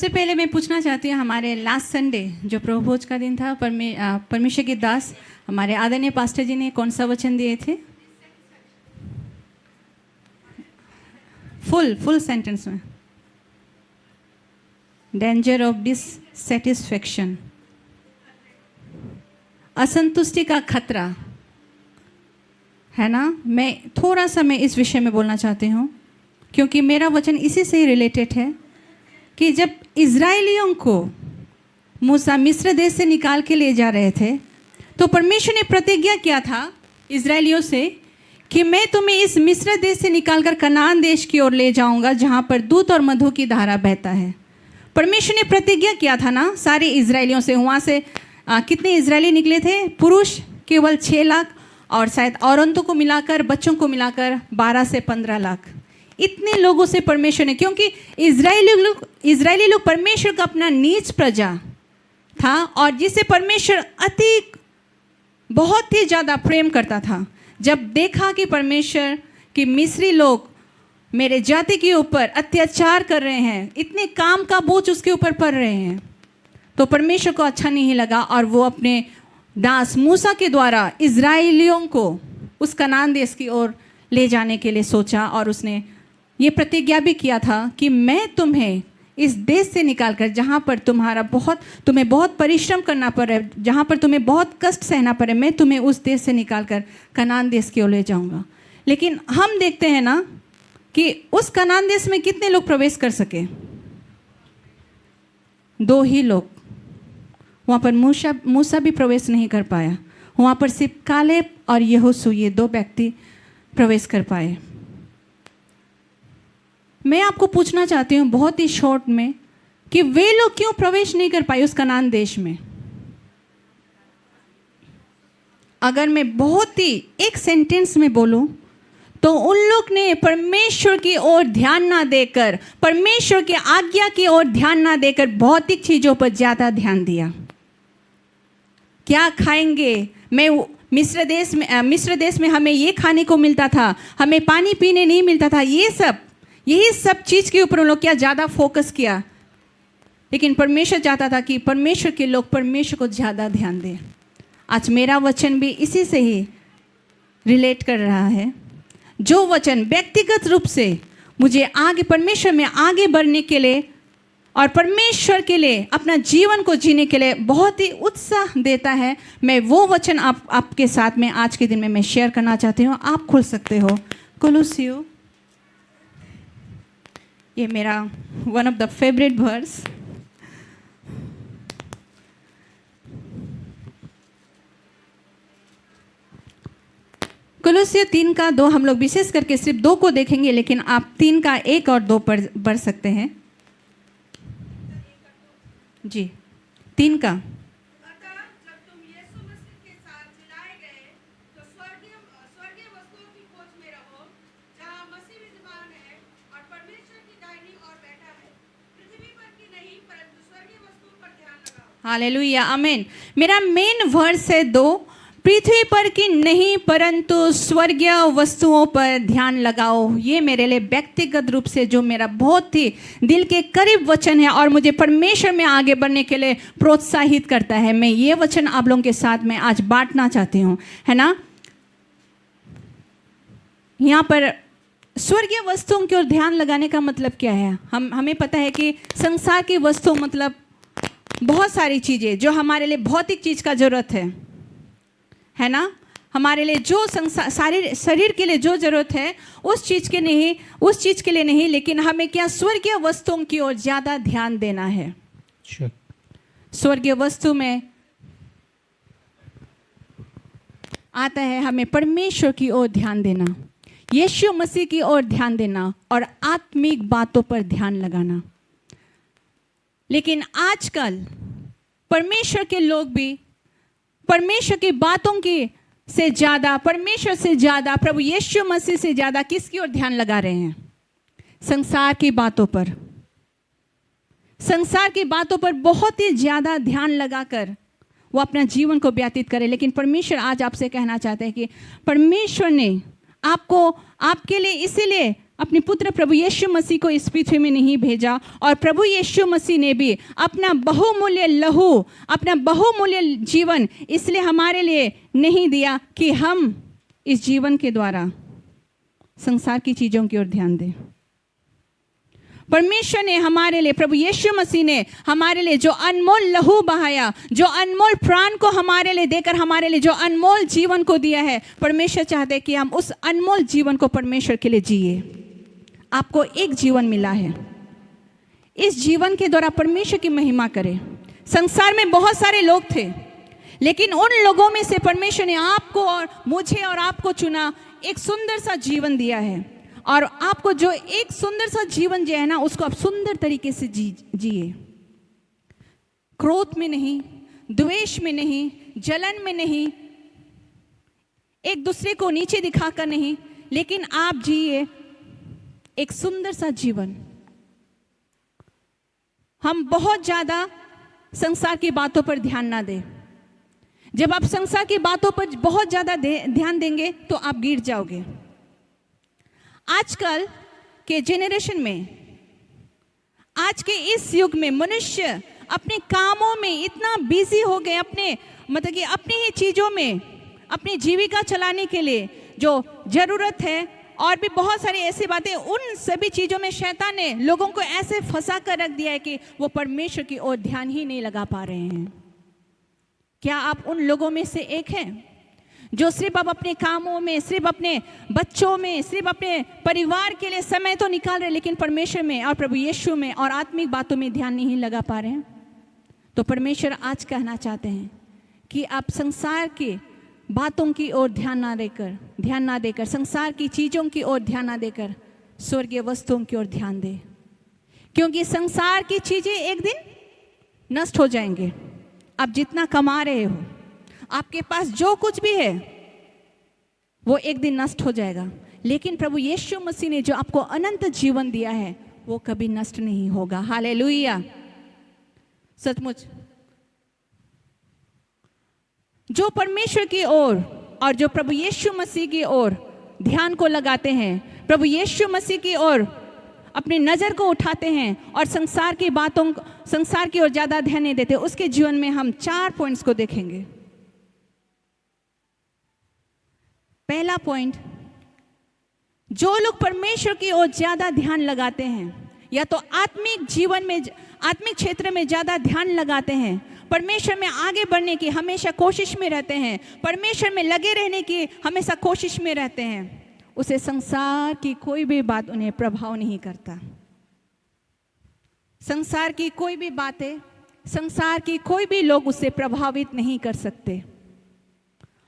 सबसे पहले मैं पूछना चाहती हूँ, हमारे लास्ट संडे जो प्रभु भोज का दिन था, परमेश्वर के दास हमारे आदरणीय पास्टर जी ने कौन सा वचन दिए थे? फुल सेंटेंस में। डेंजर ऑफ डिससेटिस्फैक्शन, असंतुष्टि का खतरा है ना। मैं थोड़ा सा इस विषय में बोलना चाहती हूँ क्योंकि मेरा वचन इसी से ही रिलेटेड है कि जब इज़राइलियों को मूसा मिस्र देश से निकाल के ले जा रहे थे तो परमेश्वर ने प्रतिज्ञा किया था इज़राइलियों से कि मैं तुम्हें इस मिस्र देश से निकालकर कनान देश की ओर ले जाऊंगा जहाँ पर दूध और मधु की धारा बहता है। परमेश्वर ने प्रतिज्ञा किया था ना सारे इज़राइलियों से। वहाँ से कितने इज़राइली निकले थे? पुरुष केवल 6 लाख और शायद औरतों को मिलाकर, बच्चों को मिलाकर 12 से 15 लाख। इतने लोगों से परमेश्वर ने, क्योंकि इज़राइली लोग परमेश्वर का अपना नीच प्रजा था और जिसे परमेश्वर बहुत ही ज़्यादा प्रेम करता था। जब देखा कि परमेश्वर कि मिस्री लोग मेरे जाति के ऊपर अत्याचार कर रहे हैं, इतने काम का बोझ उसके ऊपर पड़ रहे हैं, तो परमेश्वर को अच्छा नहीं लगा और वो अपने दास मूसा के द्वारा इज़राइलियों को उस कनान देश की ओर ले जाने के लिए सोचा। और उसने ये प्रतिज्ञा भी किया था कि मैं तुम्हें इस देश से निकालकर, जहाँ पर तुम्हें बहुत परिश्रम करना पड़े, जहाँ पर तुम्हें बहुत कष्ट सहना पड़े, मैं तुम्हें उस देश से निकालकर कनान देश की ओर ले जाऊँगा। लेकिन हम देखते हैं ना कि उस कनान देश में कितने लोग प्रवेश कर सके? 2 ही लोग। वहाँ पर मूसा भी प्रवेश नहीं कर पाया। वहाँ पर सिर्फ कालेब और यहोशू, ये 2 व्यक्ति प्रवेश कर पाए। मैं आपको पूछना चाहती हूँ बहुत ही शॉर्ट में कि वे लोग क्यों प्रवेश नहीं कर पाए उस कनान देश में? अगर मैं बहुत ही एक सेंटेंस में बोलूँ तो उन लोग ने परमेश्वर की ओर ध्यान ना देकर, परमेश्वर की आज्ञा की ओर ध्यान ना देकर भौतिक चीज़ों पर ज़्यादा ध्यान दिया। क्या खाएंगे? मिस्र देश में हमें ये खाने को मिलता था, हमें पानी पीने नहीं मिलता था। यही सब चीज़ के ऊपर उन लोग क्या ज़्यादा फोकस किया। लेकिन परमेश्वर चाहता था कि परमेश्वर के लोग परमेश्वर को ज़्यादा ध्यान दें। आज मेरा वचन भी इसी से ही रिलेट कर रहा है। जो वचन व्यक्तिगत रूप से मुझे परमेश्वर में आगे बढ़ने के लिए और परमेश्वर के लिए अपना जीवन को जीने के लिए बहुत ही उत्साह देता है, मैं वो वचन आपके साथ में आज के दिन में मैं शेयर करना चाहती हूँ। आप खुल सकते हो कोलोसियों, ये मेरा one of the favourite verse. Colossians 3 का 2, हम लोग विशेष करके सिर्फ 2 को देखेंगे, लेकिन आप 3 का 1 और 2 पर बढ़ सकते हैं जी। 3 का हालेलुया, आमीन। मेरा मेन वर्स है 2, पृथ्वी पर की नहीं परंतु स्वर्गीय वस्तुओं पर ध्यान लगाओ। ये मेरे लिए व्यक्तिगत रूप से जो मेरा बहुत ही दिल के करीब वचन है और मुझे परमेश्वर में आगे बढ़ने के लिए प्रोत्साहित करता है। मैं ये वचन आप लोगों के साथ में आज बांटना चाहती हूँ, है ना। यहाँ पर स्वर्गीय वस्तुओं की ओर ध्यान लगाने का मतलब क्या है? हमें पता है कि संसार की वस्तु मतलब बहुत सारी चीज़ें जो हमारे लिए भौतिक चीज़ का ज़रूरत है ना। हमारे लिए जो शरीर के लिए जो ज़रूरत है उस चीज़ के लिए नहीं, लेकिन हमें क्या स्वर्गीय वस्तुओं की ओर ज़्यादा ध्यान देना है। स्वर्गीय वस्तु में आता है हमें परमेश्वर की ओर ध्यान देना, यीशु मसीह की ओर ध्यान देना और आत्मिक बातों पर ध्यान लगाना। लेकिन आजकल परमेश्वर के लोग भी परमेश्वर की बातों की से ज़्यादा, परमेश्वर से ज़्यादा, प्रभु यीशु मसीह से ज़्यादा किसकी ओर ध्यान लगा रहे हैं? संसार की बातों पर। संसार की बातों पर बहुत ही ज़्यादा ध्यान लगाकर वो अपना जीवन को व्यतीत करे। लेकिन परमेश्वर आज आपसे कहना चाहते हैं कि परमेश्वर ने आपको आपके लिए इसीलिए अपने पुत्र प्रभु यीशु मसीह को इस पृथ्वी में नहीं भेजा, और प्रभु यीशु मसीह ने भी अपना बहुमूल्य लहू, अपना बहुमूल्य जीवन इसलिए हमारे लिए नहीं दिया कि हम इस जीवन के द्वारा संसार की चीज़ों की ओर ध्यान दें। परमेश्वर ने हमारे लिए, प्रभु यीशु मसीह ने हमारे लिए जो अनमोल लहू बहाया, जो अनमोल प्राण को हमारे लिए देकर हमारे लिए जो अनमोल जीवन को दिया है, परमेश्वर चाहते हैं कि हम उस अनमोल जीवन को परमेश्वर के लिए जिए। आपको एक जीवन मिला है, इस जीवन के द्वारा परमेश्वर की महिमा करें। संसार में बहुत सारे लोग थे, लेकिन उन लोगों में से परमेश्वर ने आपको और मुझे और आपको चुना, एक सुंदर सा जीवन दिया है, और आपको जो एक सुंदर सा जीवन जो है ना, उसको आप सुंदर तरीके से जिए। क्रोध में नहीं, द्वेष में नहीं, जलन में नहीं, एक दूसरे को नीचे दिखाकर नहीं, लेकिन आप जिए एक सुंदर सा जीवन। हम बहुत ज्यादा संसार की बातों पर ध्यान ना दें। जब आप संसार की बातों पर बहुत ज्यादा ध्यान देंगे तो आप गिर जाओगे। आजकल के जेनरेशन में, आज के इस युग में मनुष्य अपने कामों में इतना बिजी हो गए, अपने मतलब कि अपनी ही चीज़ों में अपनी जीविका चलाने के लिए जो ज़रूरत है, और भी बहुत सारी ऐसी बातें, उन सभी चीज़ों में शैतान ने लोगों को ऐसे फंसा कर रख दिया है कि वो परमेश्वर की ओर ध्यान ही नहीं लगा पा रहे हैं। क्या आप उन लोगों में से एक हैं जो सिर्फ अब अपने कामों में, सिर्फ अपने बच्चों में, सिर्फ अपने परिवार के लिए समय तो निकाल रहे, लेकिन परमेश्वर में और प्रभु यीशु में और आत्मिक बातों में ध्यान नहीं लगा पा रहे हैं? तो परमेश्वर आज कहना चाहते हैं कि आप संसार की बातों की ओर ध्यान ना देकर संसार की चीज़ों की ओर ध्यान ना देकर स्वर्गीय वस्तुओं की ओर ध्यान दें, क्योंकि संसार की चीज़ें एक दिन नष्ट हो जाएंगे। आप जितना कमा रहे हो, आपके पास जो कुछ भी है, वो एक दिन नष्ट हो जाएगा, लेकिन प्रभु यीशु मसीह ने जो आपको अनंत जीवन दिया है वो कभी नष्ट नहीं होगा। हालेलुया। सचमुच जो परमेश्वर की ओर और जो प्रभु यीशु मसीह की ओर ध्यान को लगाते हैं, प्रभु यीशु मसीह की ओर अपनी नज़र को उठाते हैं और संसार की बातों, संसार की ओर ज़्यादा ध्यान नहीं देते, उसके जीवन में हम 4 पॉइंट्स को देखेंगे। पहला पॉइंट, जो लोग परमेश्वर की ओर ज़्यादा ध्यान लगाते हैं, या तो आत्मिक जीवन में, आत्मिक क्षेत्र में ज़्यादा ध्यान लगाते हैं, परमेश्वर में आगे बढ़ने की हमेशा कोशिश में रहते हैं, परमेश्वर में लगे रहने की हमेशा कोशिश में रहते हैं, उसे संसार की कोई भी बात उन्हें प्रभाव नहीं करता। संसार की कोई भी बातें, संसार की कोई भी लोग उससे प्रभावित नहीं कर सकते।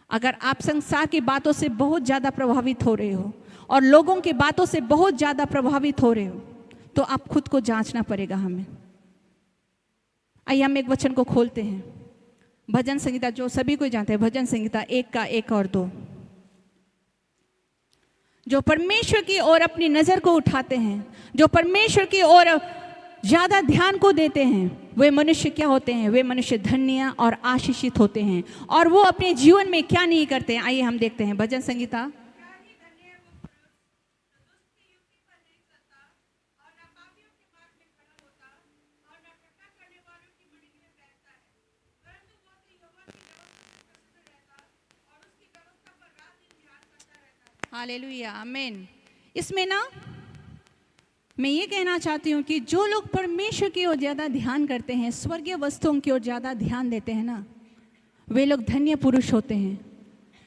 अगर आप संसार की बातों से बहुत ज़्यादा प्रभावित हो रहे हो और लोगों की बातों से बहुत ज़्यादा प्रभावित हो रहे हो, तो आप खुद को जांचना पड़ेगा हमें। आइए हम एक वचन को खोलते हैं, भजन संहिता, जो सभी को जानते हैं, भजन संहिता 1 का 1 और 2। जो परमेश्वर की ओर अपनी नज़र को उठाते हैं, जो परमेश्वर की ओर ज़्यादा ध्यान को देते हैं, वे मनुष्य क्या होते हैं? वे मनुष्य धन्य और आशीषित होते हैं, और वो अपने जीवन में क्या नहीं करते हैं। आइए हम देखते हैं भजन संहिता 1। हालेलुया, आमीन। इसमें ना मैं ये कहना चाहती हूँ कि जो लोग परमेश्वर की ओर ज़्यादा ध्यान करते हैं, स्वर्गीय वस्तुओं की ओर ज़्यादा ध्यान देते हैं ना, वे लोग धन्य पुरुष होते हैं।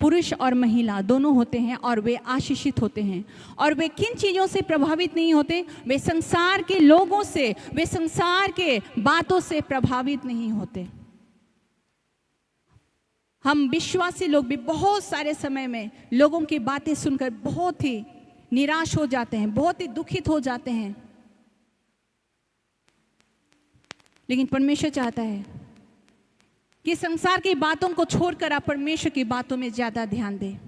पुरुष और महिला दोनों होते हैं, और वे आशीषित होते हैं। और वे किन चीज़ों से प्रभावित नहीं होते? वे संसार के लोगों से, वे संसार के बातों से प्रभावित नहीं होते। हम विश्वासी लोग भी बहुत सारे समय में लोगों की बातें सुनकर बहुत ही निराश हो जाते हैं, बहुत ही दुखित हो जाते हैं, लेकिन परमेश्वर चाहता है कि संसार की बातों को छोड़कर आप परमेश्वर की बातों में ज्यादा ध्यान दें।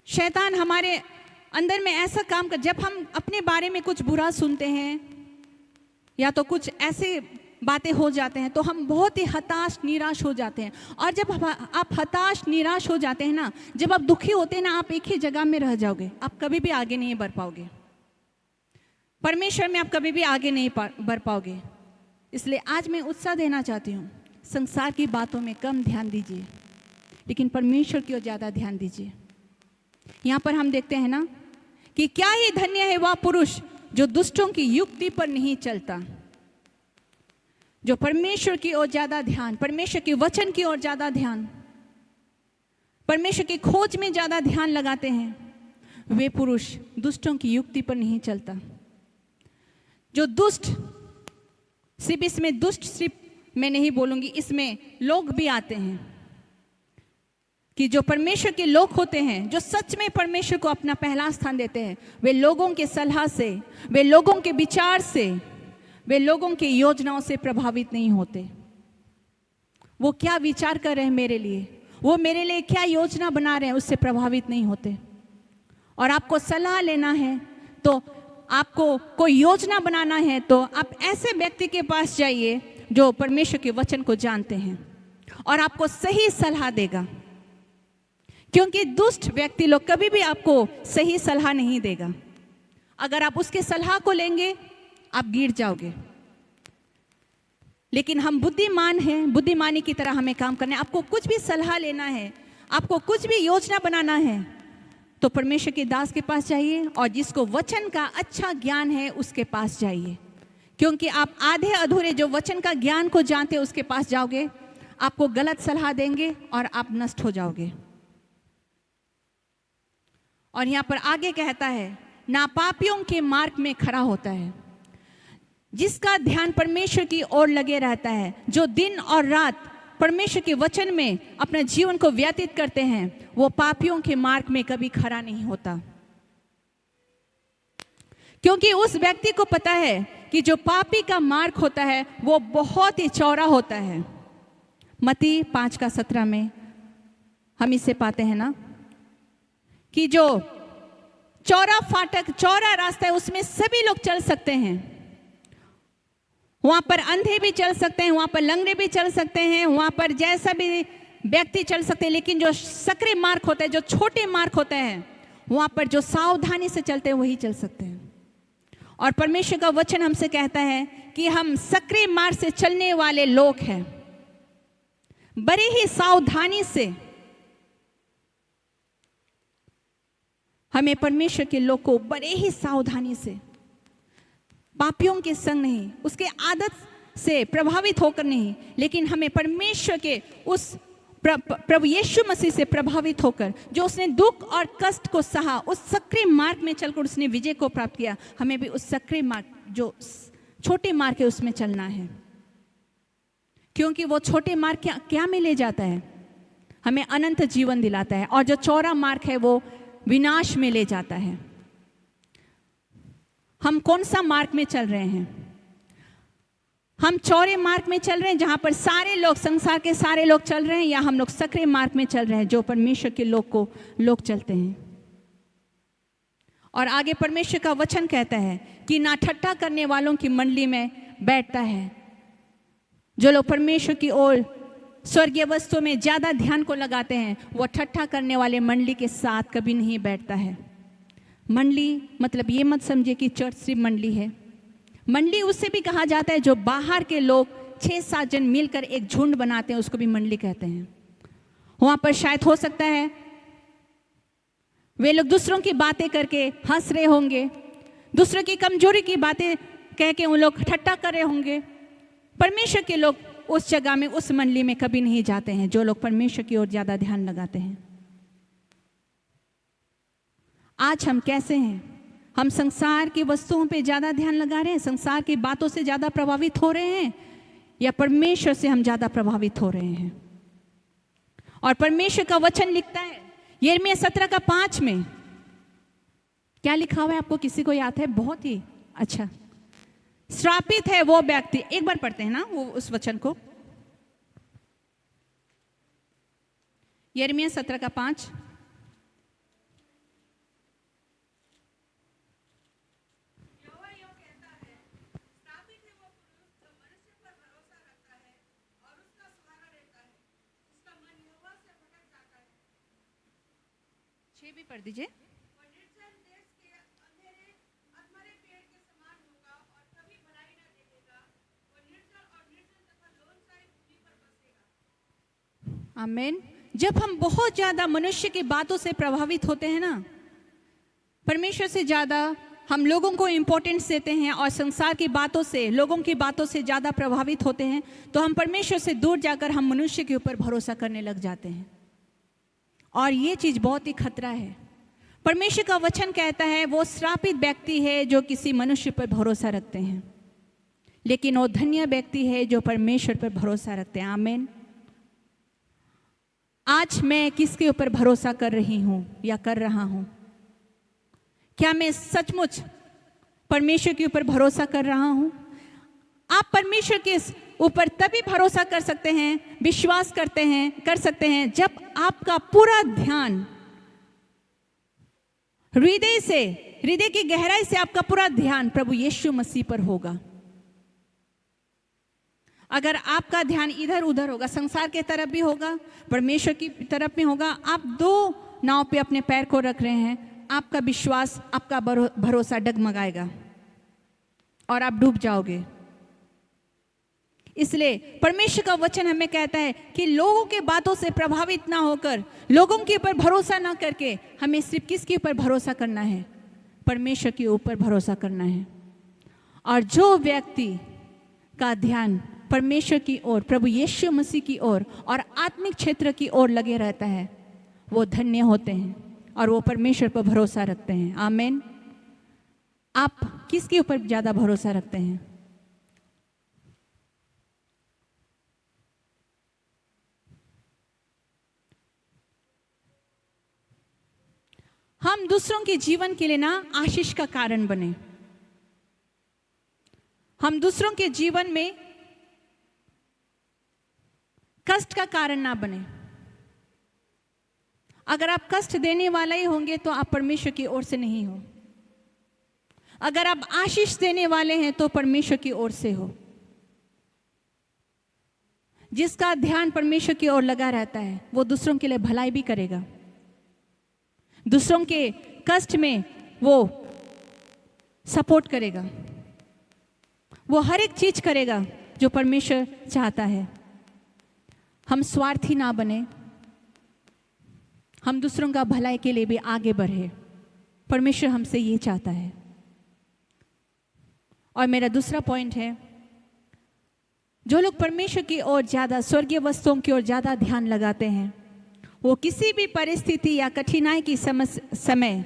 शैतान हमारे अंदर में ऐसा काम कर, जब हम अपने बारे में कुछ बुरा सुनते हैं या तो कुछ ऐसे बातें हो जाते हैं तो हम बहुत ही हताश निराश हो जाते हैं। और जब आप हताश निराश हो जाते हैं ना, जब आप दुखी होते हैं ना, आप एक ही जगह में रह जाओगे, आप कभी भी आगे नहीं बढ़ पाओगे। परमेश्वर में आप कभी भी आगे नहीं बढ़ पाओगे। इसलिए आज मैं उत्साह देना चाहती हूँ, संसार की बातों में कम ध्यान दीजिए, लेकिन परमेश्वर की ओर ज़्यादा ध्यान दीजिए। यहाँ पर हम देखते हैं ना कि क्या ही धन्य है वह पुरुष जो दुष्टों की युक्ति पर नहीं चलता, जो परमेश्वर की ओर ज़्यादा ध्यान, परमेश्वर के वचन की ओर ज़्यादा ध्यान, परमेश्वर की खोज में ज़्यादा ध्यान लगाते हैं। वे पुरुष दुष्टों की युक्ति पर नहीं चलता। जो दुष्ट, सिर्फ इसमें दुष्ट सिर्फ मैं नहीं बोलूँगी, इसमें लोग भी आते हैं कि जो परमेश्वर के लोग होते हैं, जो सच में परमेश्वर को अपना पहला स्थान देते हैं, वे लोगों के सलाह से, वे लोगों के विचार से, वे लोगों की योजनाओं से प्रभावित नहीं होते। वो क्या विचार कर रहे हैं मेरे लिए, वो मेरे लिए क्या योजना बना रहे हैं, उससे प्रभावित नहीं होते। और आपको सलाह लेना है तो, आपको कोई योजना बनाना है तो आप ऐसे व्यक्ति के पास जाइए जो परमेश्वर के वचन को जानते हैं और आपको सही सलाह देगा। क्योंकि दुष्ट व्यक्ति लोग कभी भी आपको सही सलाह नहीं देगा। अगर आप उसके सलाह को लेंगे आप गिर जाओगे। लेकिन हम बुद्धिमान हैं, बुद्धिमानी की तरह हमें काम करना है। आपको कुछ भी सलाह लेना है, आपको कुछ भी योजना बनाना है तो परमेश्वर के दास के पास जाइए और जिसको वचन का अच्छा ज्ञान है उसके पास जाइए। क्योंकि आप आधे अधूरे जो वचन का ज्ञान को जानते हैं उसके पास जाओगे, आपको गलत सलाह देंगे और आप नष्ट हो जाओगे। और यहाँ पर आगे कहता है, नापापियों के मार्ग में खड़ा होता है। जिसका ध्यान परमेश्वर की ओर लगे रहता है, जो दिन और रात परमेश्वर के वचन में अपने जीवन को व्यतीत करते हैं, वो पापियों के मार्ग में कभी खड़ा नहीं होता। क्योंकि उस व्यक्ति को पता है कि जो पापी का मार्ग होता है वो बहुत ही चौड़ा होता है। मत्ती 5:17 में हम इसे पाते हैं ना कि जो चौड़ा फाटक, चौड़ा रास्ता है उसमें सभी लोग चल सकते हैं। वहां पर अंधे भी चल सकते हैं, वहां पर लंगड़े भी चल सकते हैं, वहां पर जैसा भी व्यक्ति चल सकते हैं। लेकिन जो सकरे मार्ग होता है, जो छोटे मार्ग होते हैं, वहां पर जो सावधानी से चलते हैं वही चल सकते हैं। और परमेश्वर का वचन हमसे कहता है कि हम सकरे मार्ग से चलने वाले लोग हैं। बड़े ही सावधानी से हमें, परमेश्वर के लोग को बड़े ही सावधानी से, पापियों के संग नहीं, उसके आदत से प्रभावित होकर नहीं, लेकिन हमें परमेश्वर के उस प्रभु यीशु मसीह से प्रभावित होकर, जो उसने दुख और कष्ट को सहा, उस सक्रिय मार्ग में चलकर उसने विजय को प्राप्त किया, हमें भी उस सक्रिय मार्ग, जो छोटे मार्ग है, उसमें चलना है। क्योंकि वो छोटे मार्ग क्या में ले जाता है, हमें अनंत जीवन दिलाता है। और जो चौड़ा मार्ग है वो विनाश में ले जाता है। हम कौन सा मार्ग में चल रहे हैं? हम चौड़े मार्ग में चल रहे हैं जहां पर सारे लोग, संसार के सारे लोग चल रहे हैं, या हम लोग सक्रिय मार्ग में चल रहे हैं जो परमेश्वर के लोग चलते हैं। और आगे परमेश्वर का वचन कहता है कि ना ठट्ठा करने वालों की मंडली में बैठता है। जो लोग परमेश्वर की ओर, स्वर्गीय वस्तुओं में ज्यादा ध्यान को लगाते हैं, वो ठट्ठा करने वाले मंडली के साथ कभी नहीं बैठता है। मंडली मतलब ये मत समझिए कि चर्च सिर्फ मंडली है। मंडली उससे भी कहा जाता है जो बाहर के लोग 6-7 जन मिलकर एक झुंड बनाते हैं, उसको भी मंडली कहते हैं। वहां पर शायद हो सकता है वे लोग दूसरों की बातें करके हंस रहे होंगे, दूसरों की कमजोरी की बातें कह के उन लोग ठट्ठा कर रहे होंगे। परमेश्वर के लोग उस जगह में, उस मंडली में कभी नहीं जाते हैं, जो लोग परमेश्वर की ओर ज्यादा ध्यान लगाते हैं। आज हम कैसे हैं? हम संसार की वस्तुओं पे ज्यादा ध्यान लगा रहे हैं, संसार की बातों से ज्यादा प्रभावित हो रहे हैं, या परमेश्वर से हम ज्यादा प्रभावित हो रहे हैं? और परमेश्वर का वचन लिखता है यिर्मयाह 17:5 में, क्या लिखा हुआ है आपको किसी को याद है? बहुत ही अच्छा, श्रापित है वो व्यक्ति, एक बार पढ़ते हैं ना वो उस वचन को, यिर्मयाह 17:5। 6 भी पढ़ दीजिए। आमीन। जब हम बहुत ज्यादा मनुष्य की बातों से प्रभावित होते हैं ना, परमेश्वर से ज्यादा हम लोगों को इम्पोर्टेंस देते हैं और संसार की बातों से, लोगों की बातों से ज्यादा प्रभावित होते हैं, तो हम परमेश्वर से दूर जाकर हम मनुष्य के ऊपर भरोसा करने लग जाते हैं। और ये चीज बहुत ही खतरा है। परमेश्वर का वचन कहता है वो श्रापित व्यक्ति है जो किसी मनुष्य पर भरोसा रखते हैं, लेकिन वो धन्य व्यक्ति है जो परमेश्वर पर भरोसा रखते हैं। आमीन। आज मैं किसके ऊपर भरोसा कर रही हूं या कर रहा हूं? क्या मैं सचमुच परमेश्वर के ऊपर भरोसा कर रहा हूं? आप परमेश्वर के ऊपर तभी भरोसा कर सकते हैं, विश्वास कर सकते हैं जब आपका पूरा ध्यान हृदय की गहराई से आपका पूरा ध्यान प्रभु यीशु मसीह पर होगा। अगर आपका ध्यान इधर उधर होगा, संसार के तरफ भी होगा, परमेश्वर की तरफ भी होगा, आप दो नाव पे अपने पैर को रख रहे हैं, आपका विश्वास, आपका भरोसा डगमगाएगा और आप डूब जाओगे। इसलिए परमेश्वर का वचन हमें कहता है कि लोगों के बातों से प्रभावित ना होकर, लोगों के ऊपर भरोसा ना करके, हमें सिर्फ किसके ऊपर भरोसा करना है? परमेश्वर के ऊपर भरोसा करना है। और जो व्यक्ति का ध्यान परमेश्वर की ओर, प्रभु यीशु मसीह की ओर और आत्मिक क्षेत्र की ओर लगे रहता है, वो धन्य होते हैं और वो परमेश्वर पर भरोसा रखते हैं। आमीन। आप किसके ऊपर ज्यादा भरोसा रखते हैं? हम दूसरों के जीवन के लिए ना आशीष का कारण बने। हम दूसरों के जीवन में कष्ट का कारण ना बने। अगर आप कष्ट देने वाला ही होंगे तो आप परमेश्वर की ओर से नहीं हो। अगर आप आशीष देने वाले हैं तो परमेश्वर की ओर से हो। जिसका ध्यान परमेश्वर की ओर लगा रहता है वो दूसरों के लिए भलाई भी करेगा, दूसरों के कष्ट में वो सपोर्ट करेगा, वो हर एक चीज करेगा जो परमेश्वर चाहता है। हम स्वार्थी ना बने, हम दूसरों का भलाई के लिए भी आगे बढ़े। परमेश्वर हमसे ये चाहता है। और मेरा दूसरा पॉइंट है, जो लोग परमेश्वर की ओर ज्यादा, स्वर्गीय वस्तुओं की ओर ज्यादा ध्यान लगाते हैं, वो किसी भी परिस्थिति या कठिनाई की समय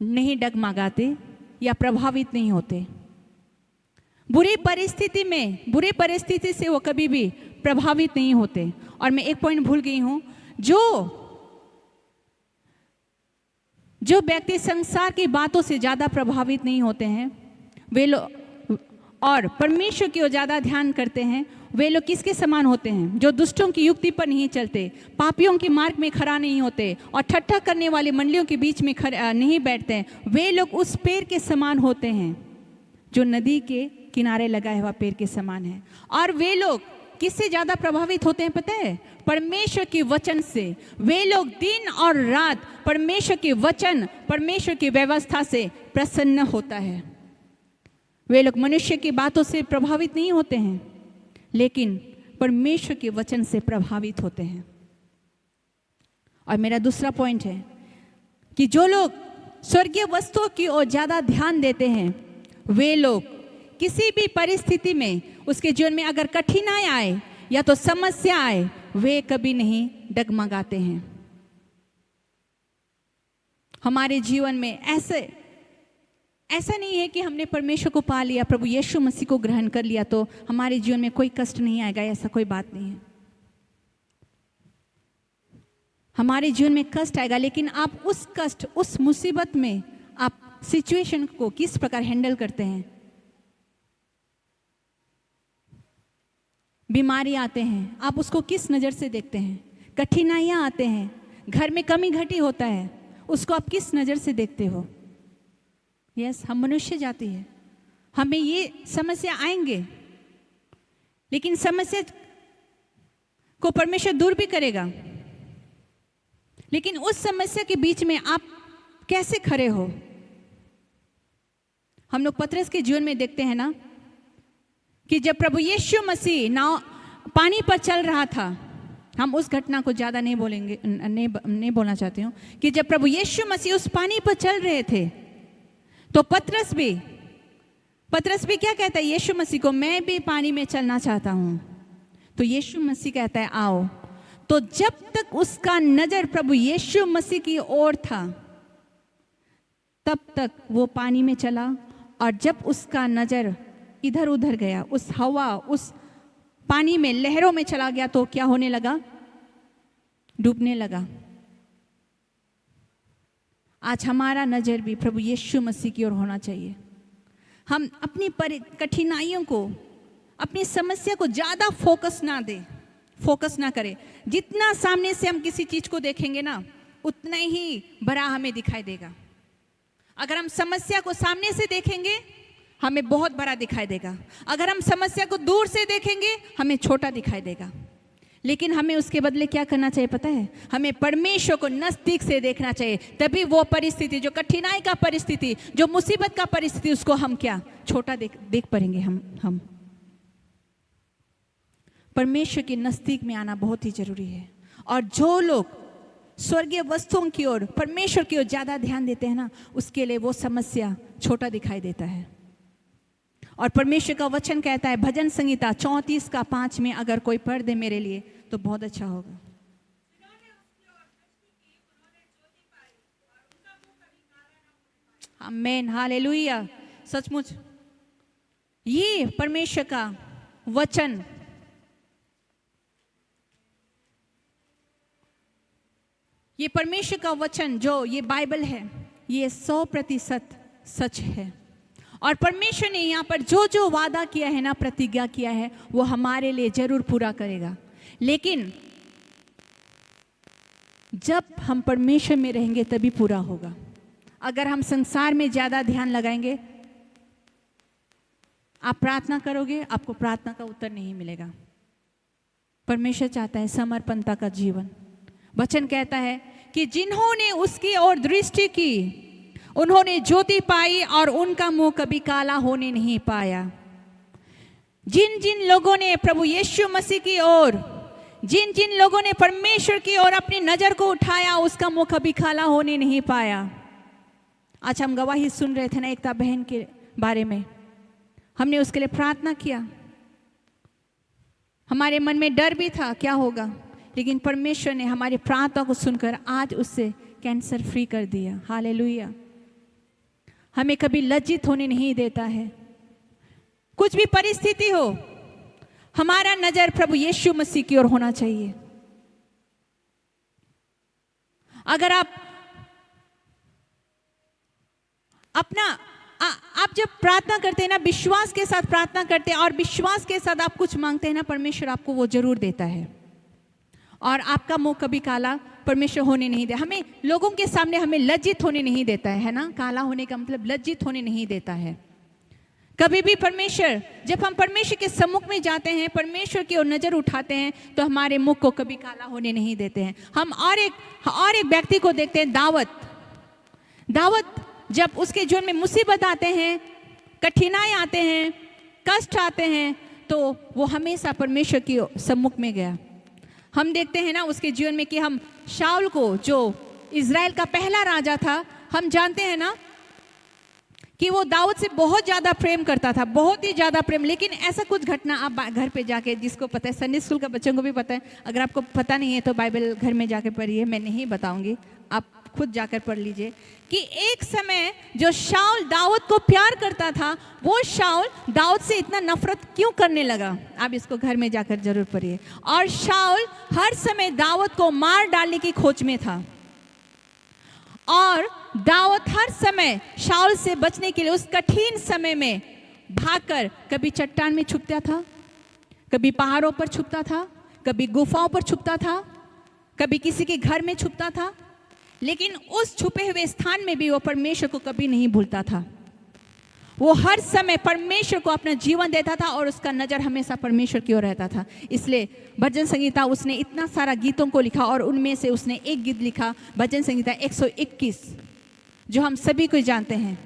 नहीं डगमगाते या प्रभावित नहीं होते। बुरी परिस्थिति से वो कभी भी प्रभावित नहीं होते। और मैं एक पॉइंट भूल गई हूं, जो व्यक्ति संसार की बातों से ज्यादा प्रभावित नहीं होते हैं, वे लोग और परमेश्वर की ओर ज्यादा ध्यान करते हैं, वे लोग किसके समान होते हैं? जो दुष्टों की युक्ति पर नहीं चलते, पापियों के मार्ग में खड़ा नहीं होते और ठट्ठा करने वाली मंडलियों के बीच में नहीं बैठते। वे लोग उस पेड़ के समान होते हैं जो नदी के किनारे लगा हुआ पेड़ के समान है। और वे लोग किससे ज्यादा प्रभावित होते हैं पता है? परमेश्वर के वचन से। वे लोग दिन और रात परमेश्वर के वचन, परमेश्वर की व्यवस्था से प्रसन्न होता है। वे लोग मनुष्य की बातों से प्रभावित नहीं होते हैं, लेकिन परमेश्वर के वचन से प्रभावित होते हैं। और मेरा दूसरा पॉइंट है कि जो लोग स्वर्गीय वस्तुओं की ओर ज्यादा ध्यान देते हैं, वे लोग किसी भी परिस्थिति में, उसके जीवन में अगर कठिनाई आए या तो समस्या आए, वे कभी नहीं डगमगाते हैं। हमारे जीवन में ऐसा नहीं है कि हमने परमेश्वर को पा लिया, प्रभु यीशु मसीह को ग्रहण कर लिया तो हमारे जीवन में कोई कष्ट नहीं आएगा। ऐसा कोई बात नहीं है। हमारे जीवन में कष्ट आएगा, लेकिन आप उस कष्ट, उस मुसीबत में आप सिचुएशन को किस प्रकार हैंडल करते हैं। बीमारी आते हैं, आप उसको किस नज़र से देखते हैं। कठिनाइयाँ आते हैं, घर में कमी घटी होता है, उसको आप किस नज़र से देखते हो। यस, हम मनुष्य जाति है, हमें ये समस्या आएंगे, लेकिन समस्या को परमेश्वर दूर भी करेगा। लेकिन उस समस्या के बीच में आप कैसे खड़े हो? हम लोग पतरस के जीवन में देखते हैं ना कि जब प्रभु यीशु मसीह नाव पानी पर चल रहा था, हम उस घटना को ज़्यादा नहीं बोलेंगे, नहीं बोलना चाहती हूँ, कि जब प्रभु यीशु मसीह उस पानी पर चल रहे थे तो पतरस भी क्या कहता है यीशु मसीह को, मैं भी पानी में चलना चाहता हूँ। तो यीशु मसीह कहता है आओ। तो जब तक उसका नजर प्रभु यीशु मसीह की ओर था तब तक वो पानी में चला, और जब उसका नजर इधर उधर गया, उस हवा उस पानी में लहरों में चला गया, तो क्या होने लगा? डूबने लगा। आज हमारा नजर भी प्रभु यीशु मसीह की ओर होना चाहिए। हम अपनी कठिनाइयों को, अपनी समस्या को ज़्यादा फोकस ना करें। जितना सामने से हम किसी चीज़ को देखेंगे ना, उतना ही बड़ा हमें दिखाई देगा। अगर हम समस्या को सामने से देखेंगे, हमें बहुत बड़ा दिखाई देगा। अगर हम समस्या को दूर से देखेंगे, हमें छोटा दिखाई देगा। लेकिन हमें उसके बदले क्या करना चाहिए पता है? हमें परमेश्वर को नज़दीक से देखना चाहिए। तभी वो परिस्थिति, जो कठिनाई का परिस्थिति, जो मुसीबत का परिस्थिति, उसको हम क्या छोटा देख पाएंगे। हम परमेश्वर के नज़दीक में आना बहुत ही जरूरी है। और जो लोग स्वर्गीय वस्तुओं की ओर, परमेश्वर की ओर ज़्यादा ध्यान देते हैं ना, उसके लिए वो समस्या छोटा दिखाई देता है। और परमेश्वर का वचन कहता है भजन संहिता 34:5 में, अगर कोई पढ़ दे मेरे लिए तो बहुत अच्छा होगा। आमीन, हालेलुया। सचमुच ये परमेश्वर का वचन जो ये बाइबल है, ये 100% सच है। और परमेश्वर ने यहाँ पर जो वादा किया है ना, प्रतिज्ञा किया है, वो हमारे लिए जरूर पूरा करेगा। लेकिन जब हम परमेश्वर में रहेंगे तभी पूरा होगा। अगर हम संसार में ज़्यादा ध्यान लगाएंगे, आप प्रार्थना करोगे, आपको प्रार्थना का उत्तर नहीं मिलेगा। परमेश्वर चाहता है समर्पणता का जीवन। वचन कहता है कि जिन्होंने उसकी ओर दृष्टि की उन्होंने ज्योति पाई और उनका मुंह कभी काला होने नहीं पाया। जिन लोगों ने प्रभु यीशु मसीह की ओर, जिन लोगों ने परमेश्वर की ओर अपनी नजर को उठाया, उसका मुंह कभी काला होने नहीं पाया। आज हम गवाही सुन रहे थे ना एकता बहन के बारे में, हमने उसके लिए प्रार्थना किया। हमारे मन में डर भी था क्या होगा, लेकिन परमेश्वर ने हमारी प्रार्थना को सुनकर आज उससे कैंसर फ्री कर दिया। हालेलुया। हमें कभी लज्जित होने नहीं देता है। कुछ भी परिस्थिति हो, हमारा नजर प्रभु यीशु मसीह की ओर होना चाहिए। अगर आप जब प्रार्थना करते हैं ना, विश्वास के साथ प्रार्थना करते हैं और विश्वास के साथ आप कुछ मांगते हैं ना, परमेश्वर आपको वो जरूर देता है। और आपका मुंह कभी काला परमेश्वर होने नहीं दे। हमें लोगों के सामने हमें लज्जित होने नहीं देता है ना। काला होने का मतलब लज्जित होने नहीं देता है। कभी भी परमेश्वर, जब हम परमेश्वर के सम्मुख में जाते हैं, परमेश्वर की ओर नजर उठाते हैं, तो हमारे मुख को कभी काला होने नहीं देते हैं। हम और एक व्यक्ति को देखते हैं, दाऊद जब उसके जीवन में मुसीबत आते हैं, कठिनाई आते हैं, कष्ट आते हैं, तो वो हमेशा परमेश्वर की सम्मुख में गया। हम देखते हैं ना उसके जीवन में कि हम शाऊल को, जो इज़राइल का पहला राजा था, हम जानते हैं ना कि वो दाऊद से बहुत ज़्यादा प्रेम करता था, बहुत ही ज़्यादा प्रेम। लेकिन ऐसा कुछ घटना आप घर पे जाके, जिसको पता है, संडे स्कूल का बच्चों को भी पता है, अगर आपको पता नहीं है तो बाइबल घर में जाके पढ़िए, मैं नहीं बताऊंगी, आप खुद जाकर पढ़ लीजिए कि एक समय जो शाऊल दाऊद को प्यार करता था, वो शाऊल दाऊद से इतना नफरत क्यों करने लगा। आप इसको घर में जाकर जरूर पढ़िए। और शाऊल हर समय दाऊद को मार डालने की खोज में था, और दाऊद हर समय शाऊल से बचने के लिए उस कठिन समय में भागकर कभी चट्टान में छुपता था, कभी पहाड़ों पर छुपता था, कभी गुफाओं पर छुपता था, कभी किसी के घर में छुपता था। लेकिन उस छुपे हुए स्थान में भी वो परमेश्वर को कभी नहीं भूलता था। वो हर समय परमेश्वर को अपना जीवन देता था और उसका नज़र हमेशा परमेश्वर की ओर रहता था। इसलिए भजन संगीता उसने इतना सारा गीतों को लिखा और उनमें से उसने एक गीत लिखा, भजन संगीता 121, जो हम सभी को जानते हैं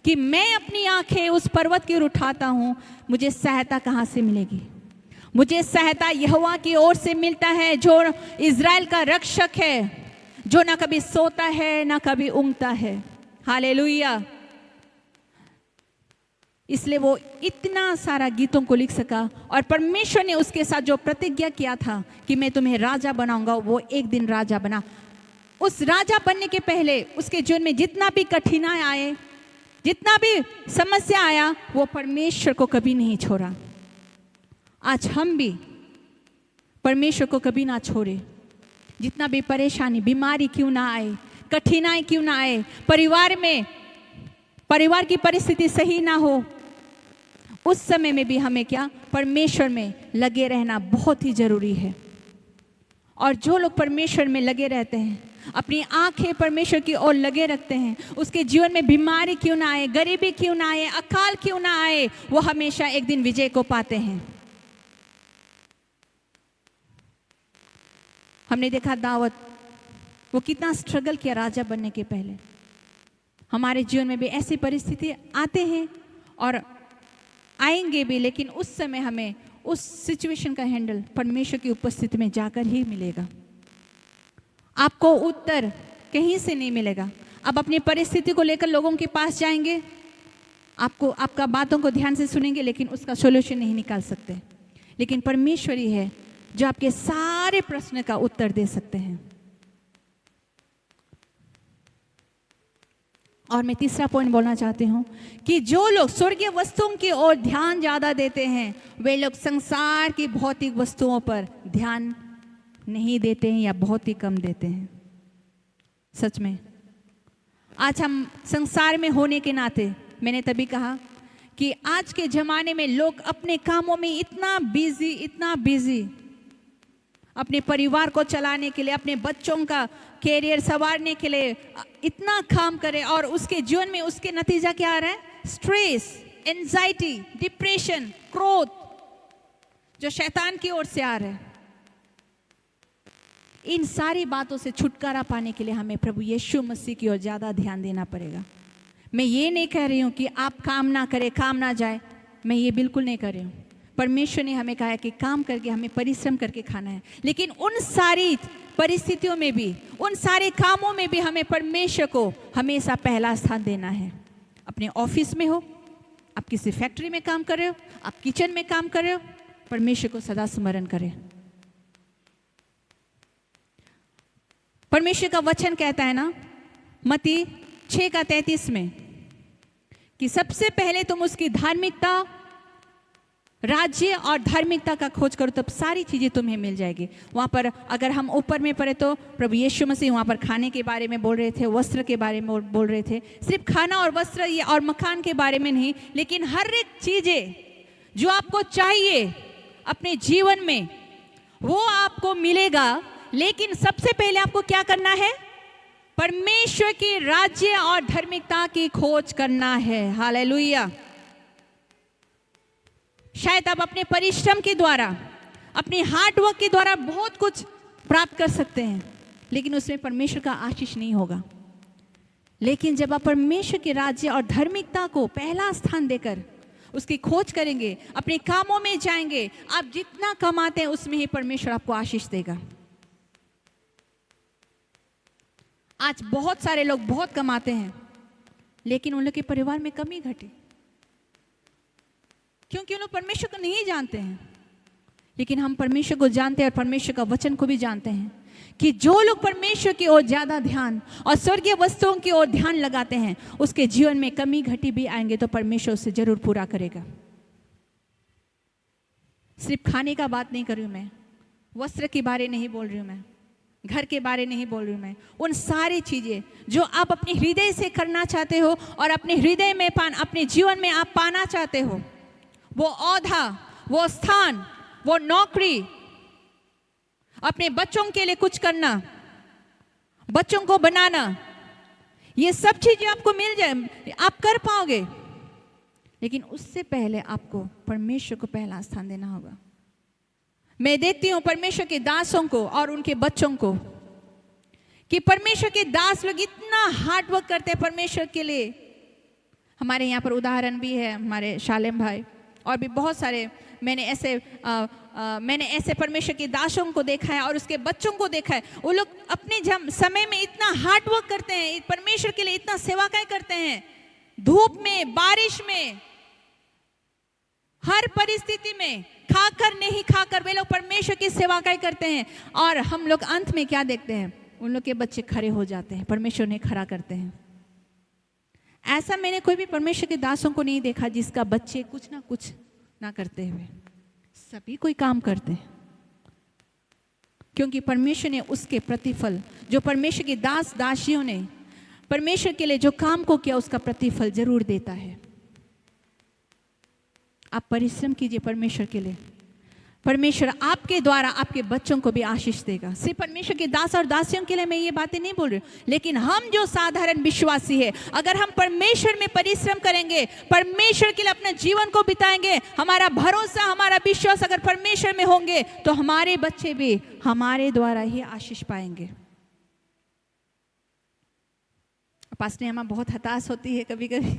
कि मैं अपनी आंखें उस पर्वत की ओर उठाता हूँ, मुझे सहायता कहाँ से मिलेगी? मुझे सहायता यहोवा की ओर से मिलता है, जो इज़राइल का रक्षक है, जो ना कभी सोता है ना कभी ऊँघता है। हालेलुया। इसलिए वो इतना सारा गीतों को लिख सका और परमेश्वर ने उसके साथ जो प्रतिज्ञा किया था कि मैं तुम्हें राजा बनाऊंगा, वो एक दिन राजा बना। उस राजा बनने के पहले उसके जीवन में जितना भी कठिनाई आए, जितना भी समस्या आया, वो परमेश्वर को कभी नहीं छोड़ा। आज हम भी परमेश्वर को कभी ना छोड़े। जितना भी परेशानी, बीमारी क्यों ना आए, कठिनाई क्यों ना आए, परिवार की परिस्थिति सही ना हो, उस समय में भी हमें क्या, परमेश्वर में लगे रहना बहुत ही जरूरी है। और जो लोग परमेश्वर में लगे रहते हैं, अपनी आंखें परमेश्वर की ओर लगे रखते हैं, उसके जीवन में बीमारी क्यों ना आए, गरीबी क्यों ना आए, अकाल क्यों ना आए, वो हमेशा एक दिन विजय को पाते हैं। हमने देखा दाऊद, वो कितना स्ट्रगल किया राजा बनने के पहले। हमारे जीवन में भी ऐसी परिस्थिति आते हैं और आएंगे भी, लेकिन उस समय हमें उस सिचुएशन का हैंडल परमेश्वर की उपस्थिति में जाकर ही मिलेगा। आपको उत्तर कहीं से नहीं मिलेगा। आप अपनी परिस्थिति को लेकर लोगों के पास जाएंगे, आपका बातों को ध्यान से सुनेंगे, लेकिन उसका सॉल्यूशन नहीं निकाल सकते। लेकिन परमेश्वर ही है जो आपके सारे प्रश्न का उत्तर दे सकते हैं। और मैं तीसरा पॉइंट बोलना चाहती हूँ कि जो लोग स्वर्गीय वस्तुओं की ओर ध्यान ज़्यादा देते हैं, वे लोग संसार की भौतिक वस्तुओं पर ध्यान नहीं देते हैं या बहुत ही कम देते हैं। सच में आज हम संसार में होने के नाते, मैंने तभी कहा कि आज के ज़माने में लोग अपने कामों में इतना बिजी, अपने परिवार को चलाने के लिए, अपने बच्चों का कैरियर संवारने के लिए इतना काम करे, और उसके जीवन में उसके नतीजा क्या आ रहा है? स्ट्रेस, एंजाइटी, डिप्रेशन, क्रोध, जो शैतान की ओर से आ रहा है। इन सारी बातों से छुटकारा पाने के लिए हमें प्रभु यीशु मसीह की ओर ज़्यादा ध्यान देना पड़ेगा। मैं ये नहीं कह रही हूँ कि आप काम ना करें, काम ना जाए, मैं ये बिल्कुल नहीं कर रही हूँ। परमेश्वर ने हमें कहा है कि काम करके, हमें परिश्रम करके खाना है, लेकिन उन सारी परिस्थितियों में भी, उन सारे कामों में भी हमें परमेश्वर को हमेशा पहला स्थान देना है। अपने ऑफिस में हो, आप किसी फैक्ट्री में काम कर रहे हो, आप किचन में काम कर रहे हो, परमेश्वर को सदा स्मरण करें। परमेश्वर का वचन कहता है ना, मत्ती 6:33 में, कि सबसे पहले तुम उसकी धार्मिकता, राज्य और धार्मिकता का खोज करो, तब सारी चीज़ें तुम्हें मिल जाएगी। वहाँ पर अगर हम ऊपर में पढ़े तो प्रभु यीशु मसीह वहाँ पर खाने के बारे में बोल रहे थे, वस्त्र के बारे में बोल रहे थे। सिर्फ खाना और वस्त्र और मकान के बारे में नहीं, लेकिन हर एक चीज़ें जो आपको चाहिए अपने जीवन में, वो आपको मिलेगा। लेकिन सबसे पहले आपको क्या करना है? परमेश्वर की राज्य और धार्मिकता की खोज करना है। हालेलुया। शायद आप अपने परिश्रम के द्वारा, अपने हार्डवर्क के द्वारा बहुत कुछ प्राप्त कर सकते हैं, लेकिन उसमें परमेश्वर का आशीष नहीं होगा। लेकिन जब आप परमेश्वर के राज्य और धार्मिकता को पहला स्थान देकर उसकी खोज करेंगे, अपने कामों में जाएंगे, आप जितना कमाते हैं उसमें ही परमेश्वर आपको आशीष देगा। आज बहुत सारे लोग बहुत कमाते हैं, लेकिन उन लोग के परिवार में कमी घटी, क्योंकि उन लोग परमेश्वर को नहीं जानते हैं। लेकिन हम परमेश्वर को जानते हैं और परमेश्वर का वचन को भी जानते हैं कि जो लोग परमेश्वर की ओर ज़्यादा ध्यान और स्वर्गीय वस्तुओं की ओर ध्यान लगाते हैं, उसके जीवन में कमी घटी भी आएंगे तो परमेश्वर उसे जरूर पूरा करेगा। सिर्फ खाने का बात नहीं कर रही हूँ मैं, वस्त्र के बारे नहीं बोल रही हूँ मैं, घर के बारे नहीं बोल रही हूँ मैं। उन सारी चीज़ें जो आप अपने हृदय से करना चाहते हो और अपने हृदय में अपने जीवन में आप पाना चाहते हो, वो औधा, वो स्थान, वो नौकरी, अपने बच्चों के लिए कुछ करना, बच्चों को बनाना, ये सब चीजें आपको मिल जाए, आप कर पाओगे। लेकिन उससे पहले आपको परमेश्वर को पहला स्थान देना होगा। मैं देखती हूँ परमेश्वर के दासों को और उनके बच्चों को कि परमेश्वर के दास लोग इतना हार्ड वर्क करते हैं परमेश्वर के लिए। हमारे यहाँ पर उदाहरण भी है, हमारे शालेम भाई और भी बहुत सारे मैंने ऐसे परमेश्वर के दासों को देखा है और उसके बच्चों को देखा है। वो लोग अपने समय में इतना हार्ड वर्क करते हैं, परमेश्वर के लिए इतना सेवाकाय करते हैं, धूप में, बारिश में, हर परिस्थिति में, खाकर नहीं खाकर वे लोग परमेश्वर की सेवाकाय करते हैं। और हम लोग अंत में क्या देखते हैं? उन लोग के बच्चे खड़े हो जाते हैं, परमेश्वर ने खड़ा करते हैं। ऐसा मैंने कोई भी परमेश्वर के दासों को नहीं देखा जिसका बच्चे कुछ ना कुछ ना करते हुए, सभी कोई काम करते हैं, क्योंकि परमेश्वर ने उसके प्रतिफल, जो परमेश्वर के दास दासियों ने परमेश्वर के लिए जो काम को किया उसका प्रतिफल जरूर देता है। आप परिश्रम कीजिए परमेश्वर के लिए, परमेश्वर आपके द्वारा आपके बच्चों को भी आशीष देगा। सिर्फ परमेश्वर के दास और दासियों के लिए मैं ये बातें नहीं बोल रही, लेकिन हम जो साधारण विश्वासी है, अगर हम परमेश्वर में परिश्रम करेंगे, परमेश्वर के लिए अपने जीवन को बिताएंगे, हमारा भरोसा, हमारा विश्वास अगर परमेश्वर में होंगे, तो हमारे बच्चे भी हमारे द्वारा ही आशीष पाएंगे। पास्टर अम्मा बहुत हताश होती है कभी कभी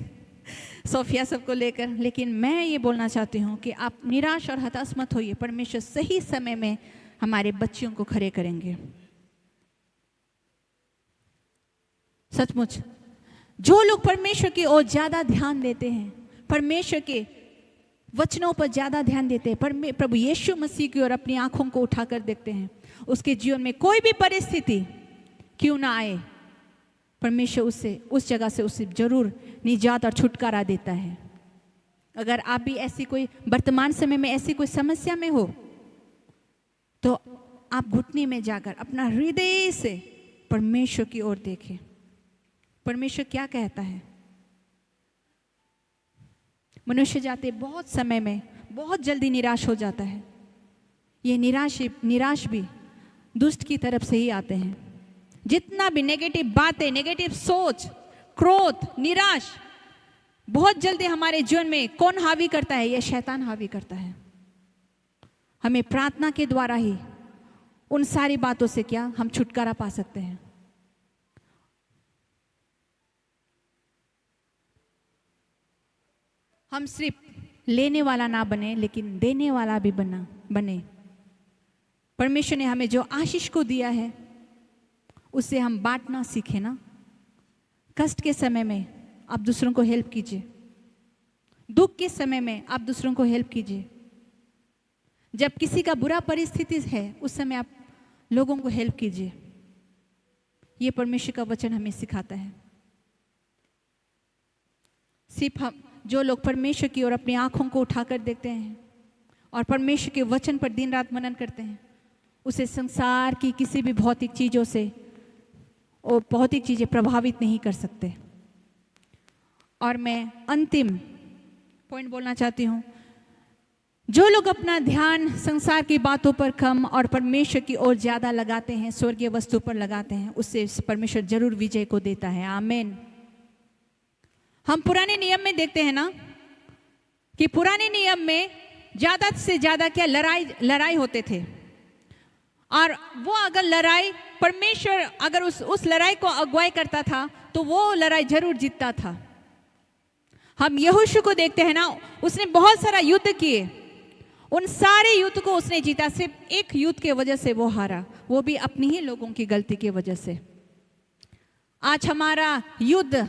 सोफिया सबको लेकर, लेकिन मैं ये बोलना चाहती हूँ कि आप निराश और हताश मत होइए, परमेश्वर सही समय में हमारे बच्चियों को खड़े करेंगे। सचमुच जो लोग परमेश्वर की ओर ज्यादा ध्यान देते हैं, परमेश्वर के वचनों पर ज्यादा ध्यान देते हैं, प्रभु यीशु मसीह की ओर अपनी आंखों को उठाकर देखते हैं, उसके जीवन में कोई भी परिस्थिति क्यों ना आए, परमेश्वर उस जगह से उसे जरूर निजात और छुटकारा देता है। अगर आप भी ऐसी कोई वर्तमान समय में ऐसी कोई समस्या में हो, तो आप घुटने में जाकर अपना हृदय से परमेश्वर की ओर देखें। परमेश्वर क्या कहता है? मनुष्य जाते बहुत समय में बहुत जल्दी निराश हो जाता है। ये निराश भी दुष्ट की तरफ से ही आते हैं। जितना भी नेगेटिव बातें, नेगेटिव सोच, क्रोध, निराश बहुत जल्दी हमारे जीवन में कौन हावी करता है? यह शैतान हावी करता है। हमें प्रार्थना के द्वारा ही उन सारी बातों से क्या हम छुटकारा पा सकते हैं। हम सिर्फ लेने वाला ना बने, लेकिन देने वाला भी बने। परमेश्वर ने हमें जो आशीष को दिया है उससे हम बांटना सीखे ना। कष्ट के समय में आप दूसरों को हेल्प कीजिए, दुख के समय में आप दूसरों को हेल्प कीजिए। जब किसी का बुरा परिस्थिति है उस समय आप लोगों को हेल्प कीजिए। ये परमेश्वर का वचन हमें सिखाता है। सिर्फ हम जो लोग परमेश्वर की ओर अपनी आंखों को उठाकर देखते हैं और परमेश्वर के वचन पर दिन रात मनन करते हैं, उसे संसार की किसी भी भौतिक चीजों से और भौतिक चीजें प्रभावित नहीं कर सकते। और मैं अंतिम पॉइंट बोलना चाहती हूँ, जो लोग अपना ध्यान संसार की बातों पर कम और परमेश्वर की ओर ज्यादा लगाते हैं, स्वर्गीय वस्तु पर लगाते हैं, उससे परमेश्वर जरूर विजय को देता है। आमीन। हम पुराने नियम में देखते हैं ना कि पुराने नियम में ज्यादा से ज्यादा क्या लड़ाई होते थे, और वो अगर लड़ाई परमेश्वर अगर उस लड़ाई को अगुवाई करता था तो वो लड़ाई जरूर जीतता था। हम यहोशू को देखते हैं ना, उसने बहुत सारा युद्ध किए, उन सारे युद्ध को उसने जीता, सिर्फ एक युद्ध के वजह से वो हारा, वो भी अपनी ही लोगों की गलती की वजह से। आज हमारा युद्ध,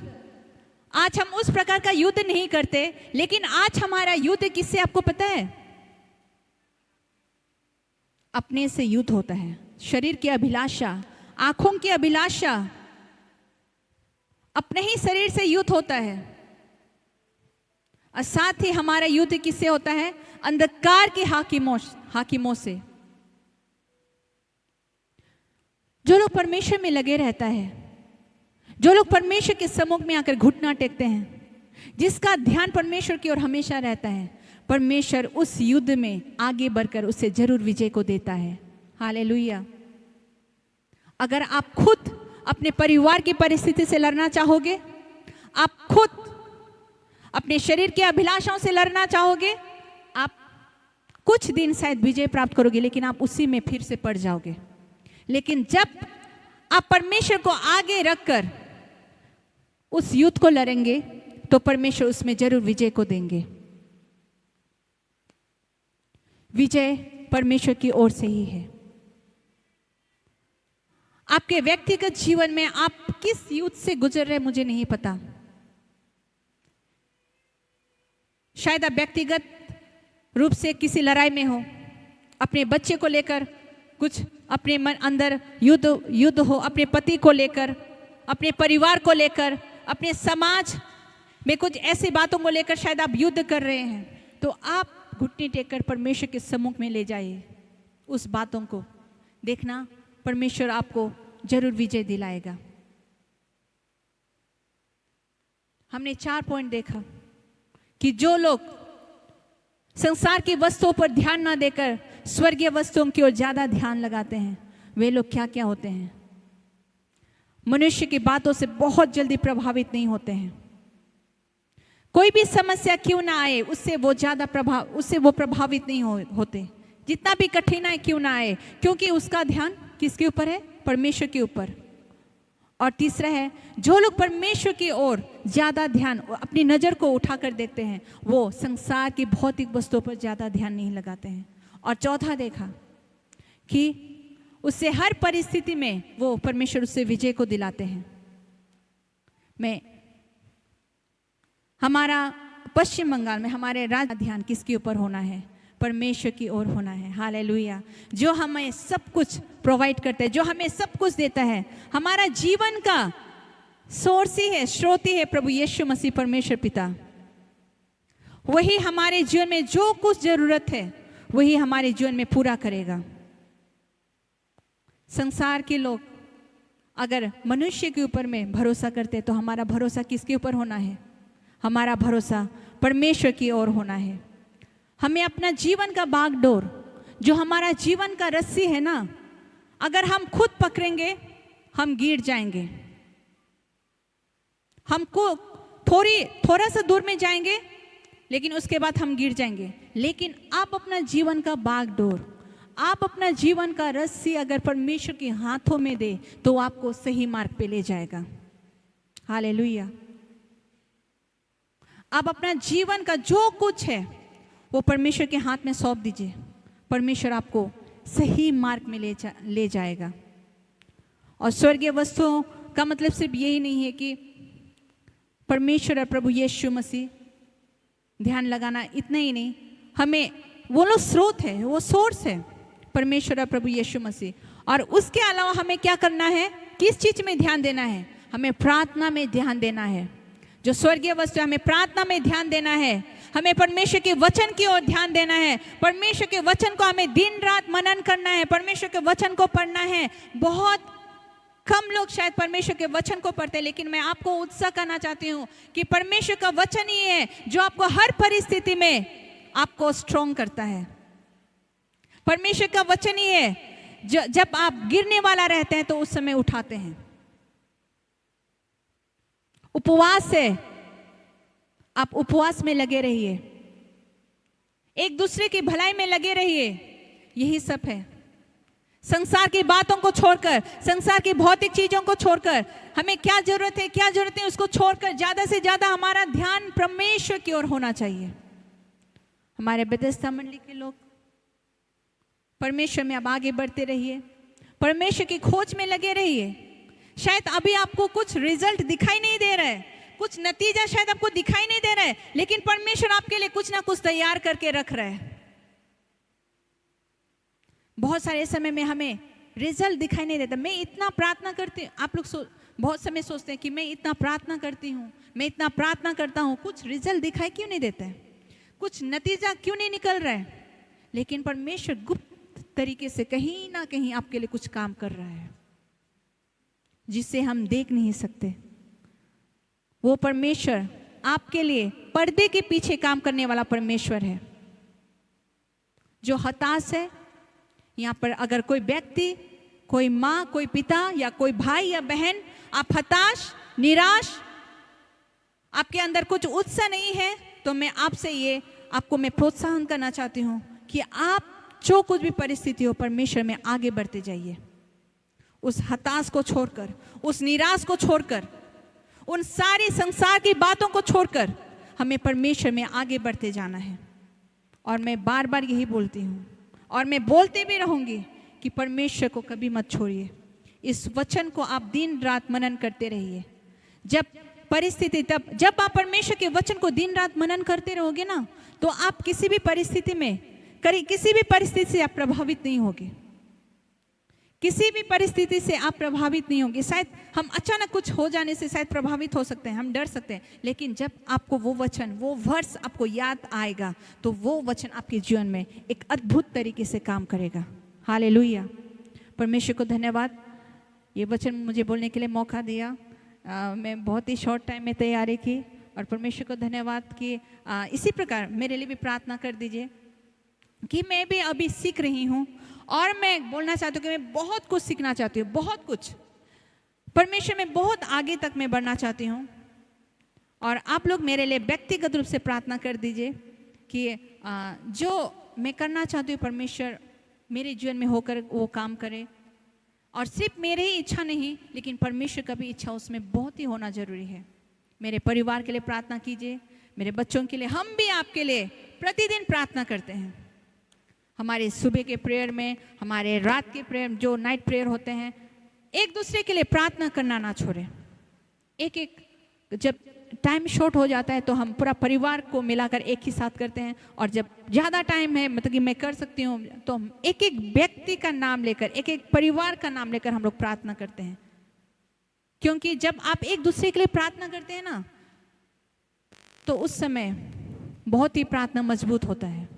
आज हम उस प्रकार का युद्ध नहीं करते, लेकिन आज हमारा युद्ध किससे आपको पता है? अपने से युद्ध होता है। शरीर की अभिलाषा, आंखों की अभिलाषा, अपने ही शरीर से युद्ध होता है। और साथ ही हमारा युद्ध किससे होता है? अंधकार के हाकिमों से। जो लोग परमेश्वर में लगे रहता है, जो लोग परमेश्वर के सम्मुख में आकर घुटना टेकते हैं, जिसका ध्यान परमेश्वर की ओर हमेशा रहता है, परमेश्वर उस युद्ध में आगे बढ़कर उसे जरूर विजय को देता है। हालेलुया। अगर आप खुद अपने परिवार की परिस्थिति से लड़ना चाहोगे, आप खुद अपने शरीर की अभिलाषाओं से लड़ना चाहोगे, आप कुछ दिन शायद विजय प्राप्त करोगे, लेकिन आप उसी में फिर से पड़ जाओगे। लेकिन जब आप परमेश्वर को आगे रखकर उस युद्ध को लड़ेंगे तो परमेश्वर उसमें जरूर विजय को देंगे। विजय परमेश्वर की ओर से ही है। आपके व्यक्तिगत जीवन में आप किस युद्ध से गुजर रहे मुझे नहीं पता। शायद आप व्यक्तिगत रूप से किसी लड़ाई में हो, अपने बच्चे को लेकर कुछ अपने मन अंदर युद्ध हो, अपने पति को लेकर, अपने परिवार को लेकर, अपने समाज में कुछ ऐसी बातों को लेकर शायद आप युद्ध कर रहे हैं। तो आप घुटने टेककर परमेश्वर के सम्मुख में ले जाइए उस बातों को। देखना परमेश्वर आपको जरूर विजय दिलाएगा। हमने 4 पॉइंट देखा कि जो लोग संसार की वस्तुओं पर ध्यान ना देकर स्वर्गीय वस्तुओं की ओर ज्यादा ध्यान लगाते हैं, वे लोग क्या क्या होते हैं। मनुष्य की बातों से बहुत जल्दी प्रभावित नहीं होते हैं। कोई भी समस्या क्यों ना आए उससे वो प्रभावित नहीं होते। जितना भी कठिनाई क्यों ना आए, क्योंकि उसका ध्यान किसके ऊपर है? परमेश्वर के ऊपर। और तीसरा है, जो लोग परमेश्वर की ओर ज्यादा ध्यान अपनी नजर को उठाकर देखते हैं, वो संसार की भौतिक वस्तुओं पर ज्यादा ध्यान नहीं लगाते हैं। और चौथा देखा कि उससे हर परिस्थिति में वो परमेश्वर उससे विजय को दिलाते हैं। हमारा पश्चिम बंगाल में हमारे राज्य ध्यान किसके ऊपर होना है? परमेश्वर की ओर होना है। हालेलुया। जो हमें सब कुछ प्रोवाइड करता है, जो हमें सब कुछ देता है, हमारा जीवन का सोर्स ही है, स्रोत ही है प्रभु यीशु मसीह परमेश्वर पिता। वही हमारे जीवन में जो कुछ जरूरत है वही हमारे जीवन में पूरा करेगा। संसार के लोग अगर मनुष्य के ऊपर में भरोसा करते तो हमारा भरोसा किसके ऊपर होना है? हमारा भरोसा परमेश्वर की ओर होना है। हमें अपना जीवन का बागडोर, जो हमारा जीवन का रस्सी है ना, अगर हम खुद पकड़ेंगे हम गिर जाएंगे। हमको थोड़ा सा दूर में जाएंगे लेकिन उसके बाद हम गिर जाएंगे। लेकिन आप अपना जीवन का बागडोर, आप अपना जीवन का रस्सी अगर परमेश्वर के हाथों में दे तो आपको सही मार्ग पे ले जाएगा। हालेलुया। आप अपना जीवन का जो कुछ है वो परमेश्वर के हाथ में सौंप दीजिए। परमेश्वर आपको सही मार्ग में ले जाएगा। और स्वर्गीय वस्तुओं का मतलब सिर्फ यही नहीं है कि परमेश्वर और प्रभु यीशु मसीह ध्यान लगाना, इतना ही नहीं, हमें वो लोग स्रोत है, वो सोर्स है परमेश्वर और प्रभु यीशु मसीह। और उसके अलावा हमें क्या करना है? किस चीज में ध्यान देना है? हमें प्रार्थना में ध्यान देना है। जो स्वर्गीय वस्तु, हमें प्रार्थना में ध्यान देना है। हमें परमेश्वर के वचन की ओर ध्यान देना है। परमेश्वर के वचन को हमें दिन रात मनन करना है। परमेश्वर के वचन को पढ़ना है। बहुत कम लोग शायद परमेश्वर के वचन को पढ़ते हैं, लेकिन मैं आपको उत्साह करना चाहती हूँ कि परमेश्वर का वचन ही है जो आपको हर परिस्थिति में आपको स्ट्रॉन्ग करता है। परमेश्वर का वचन ही है जो जब आप गिरने वाला रहते हैं तो उस समय उठाते हैं। उपवास है, आप उपवास में लगे रहिए, एक दूसरे की भलाई में लगे रहिए। यही सब है। संसार की बातों को छोड़कर, संसार की भौतिक चीजों को छोड़कर, हमें क्या जरूरत है, क्या जरूरत है उसको छोड़कर ज्यादा से ज्यादा हमारा ध्यान परमेश्वर की ओर होना चाहिए। हमारे बेथेस्दा मंडली के लोग परमेश्वर में अब आगे बढ़ते रहिए, परमेश्वर की खोज में लगे रहिए। शायद अभी आपको कुछ रिजल्ट दिखाई नहीं दे रहा है, कुछ नतीजा शायद आपको दिखाई नहीं दे रहा है, लेकिन परमेश्वर आपके लिए कुछ ना कुछ तैयार करके रख रहा है। बहुत सारे समय में हमें रिजल्ट दिखाई नहीं देता। मैं इतना प्रार्थना करती हूँ, आप लोग बहुत समय सोचते हैं कि मैं इतना प्रार्थना करती हूँ, मैं इतना प्रार्थना करता हूँ, कुछ रिजल्ट दिखाई क्यों नहीं देता है, कुछ नतीजा क्यों नहीं निकल रहा है। लेकिन परमेश्वर गुप्त तरीके से कहीं ना कहीं आपके लिए कुछ काम कर रहा है जिसे हम देख नहीं सकते। वो परमेश्वर आपके लिए पर्दे के पीछे काम करने वाला परमेश्वर है। जो हताश है, यहाँ पर अगर कोई व्यक्ति, कोई माँ, कोई पिता या कोई भाई या बहन, आप हताश, निराश, आपके अंदर कुछ उत्साह नहीं है, तो मैं आपसे ये आपको मैं प्रोत्साहन करना चाहती हूँ कि आप जो कुछ भी परिस्थिति हो परमेश्वर में आगे बढ़ते जाइए। उस हताश को छोड़कर, उस निराश को छोड़कर, उन सारी संसार की बातों को छोड़कर हमें परमेश्वर में आगे बढ़ते जाना है। और मैं बार बार यही बोलती हूँ और मैं बोलते भी रहूँगी कि परमेश्वर को कभी मत छोड़िए। इस वचन को आप दिन रात मनन करते रहिए। जब परिस्थिति, तब जब आप परमेश्वर के वचन को दिन रात मनन करते रहोगे ना, तो आप किसी भी परिस्थिति में, किसी भी परिस्थिति से आप प्रभावित नहीं होगे। किसी भी परिस्थिति से आप प्रभावित नहीं होंगे। शायद हम अचानक कुछ हो जाने से शायद प्रभावित हो सकते हैं, हम डर सकते हैं, लेकिन जब आपको वो वचन, वो वर्ष आपको याद आएगा, तो वो वचन आपके जीवन में एक अद्भुत तरीके से काम करेगा। हालेलुया। परमेश्वर को धन्यवाद, ये वचन मुझे बोलने के लिए मौका दिया। मैं बहुत ही शॉर्ट टाइम में तैयारी की, और परमेश्वर को धन्यवाद कि इसी प्रकार मेरे लिए भी प्रार्थना कर दीजिए कि मैं भी अभी सीख रही हूँ, और मैं बोलना चाहती हूँ कि मैं बहुत कुछ सीखना चाहती हूँ, बहुत कुछ परमेश्वर में बहुत आगे तक मैं बढ़ना चाहती हूँ। और आप लोग मेरे लिए व्यक्तिगत रूप से प्रार्थना कर दीजिए कि जो मैं करना चाहती हूँ परमेश्वर मेरे जीवन में होकर वो काम करे। और सिर्फ मेरी ही इच्छा नहीं, लेकिन परमेश्वर का भी इच्छा उसमें बहुत ही होना जरूरी है। मेरे परिवार के लिए प्रार्थना कीजिए, मेरे बच्चों के लिए। हम भी आपके लिए प्रतिदिन प्रार्थना करते हैं। हमारे सुबह के प्रेयर में, हमारे रात के प्रेयर, जो नाइट प्रेयर होते हैं, एक दूसरे के लिए प्रार्थना करना ना छोड़ें। एक जब टाइम शॉर्ट हो जाता है तो हम पूरा परिवार को मिलाकर एक ही साथ करते हैं, और जब ज़्यादा टाइम है, मतलब कि मैं कर सकती हूँ, तो हम एक एक व्यक्ति का नाम लेकर, एक एक परिवार का नाम लेकर हम लोग प्रार्थना करते हैं। क्योंकि जब आप एक दूसरे के लिए प्रार्थना करते हैं ना, तो उस समय बहुत ही प्रार्थना मजबूत होता है।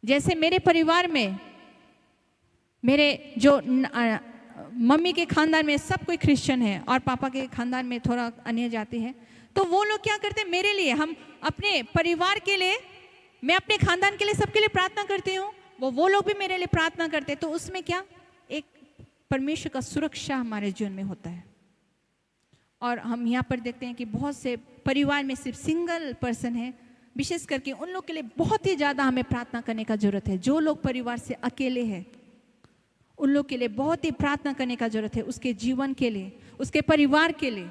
जैसे मेरे परिवार में, मेरे जो मम्मी के खानदान में सब कोई क्रिश्चियन है, और पापा के खानदान में थोड़ा अन्य जाति है, तो वो लोग क्या करते हैं मेरे लिए, हम अपने परिवार के लिए, मैं अपने खानदान के लिए, सबके लिए प्रार्थना करती हूँ, वो लोग भी मेरे लिए प्रार्थना करते हैं। तो उसमें क्या, एक परमेश्वर का सुरक्षा हमारे जीवन में होता है। और हम यहाँ पर देखते हैं कि बहुत से परिवार में सिर्फ सिंगल पर्सन है, विशेष करके उन लोग के लिए बहुत ही ज़्यादा हमें प्रार्थना करने का जरूरत है। जो लोग परिवार से अकेले हैं, उन लोग के लिए बहुत ही प्रार्थना करने का जरूरत है, उसके जीवन के लिए, उसके परिवार के लिए।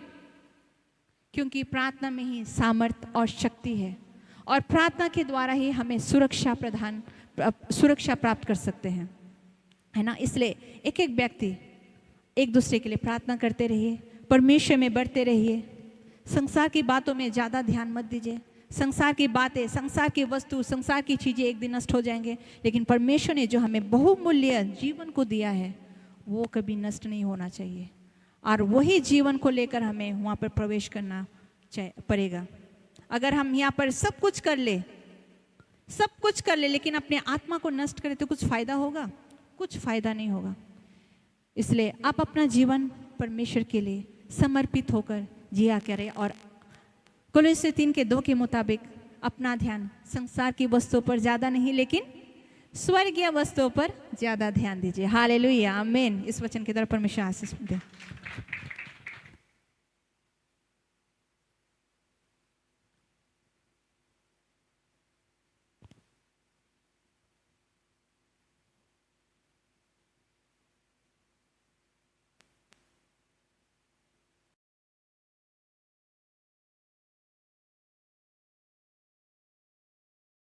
क्योंकि प्रार्थना में ही सामर्थ्य और शक्ति है, और प्रार्थना के द्वारा ही हमें सुरक्षा प्राप्त कर सकते हैं, है ना। इसलिए एक एक व्यक्ति एक दूसरे के लिए प्रार्थना करते रहिए, परमेश्वर में बढ़ते रहिए। संसार की बातों में ज़्यादा ध्यान मत दीजिए। संसार की बातें, संसार की वस्तु, संसार की चीज़ें एक दिन नष्ट हो जाएंगे, लेकिन परमेश्वर ने जो हमें बहुमूल्य जीवन को दिया है, वो कभी नष्ट नहीं होना चाहिए, और वही जीवन को लेकर हमें वहाँ पर प्रवेश करना पड़ेगा। अगर हम यहाँ पर सब कुछ कर ले, लेकिन अपने आत्मा को नष्ट करें, तो कुछ फायदा होगा? कुछ फायदा नहीं होगा। इसलिए आप अपना जीवन परमेश्वर के लिए समर्पित होकर जिया करें, और कोलोस्से 3:2 के मुताबिक अपना ध्यान संसार की वस्तुओं पर ज़्यादा नहीं, लेकिन स्वर्गीय वस्तुओं पर ज़्यादा ध्यान दीजिए। हालेलुया, आमीन। इस वचन की तरफ परमेश्वर आशीष दे।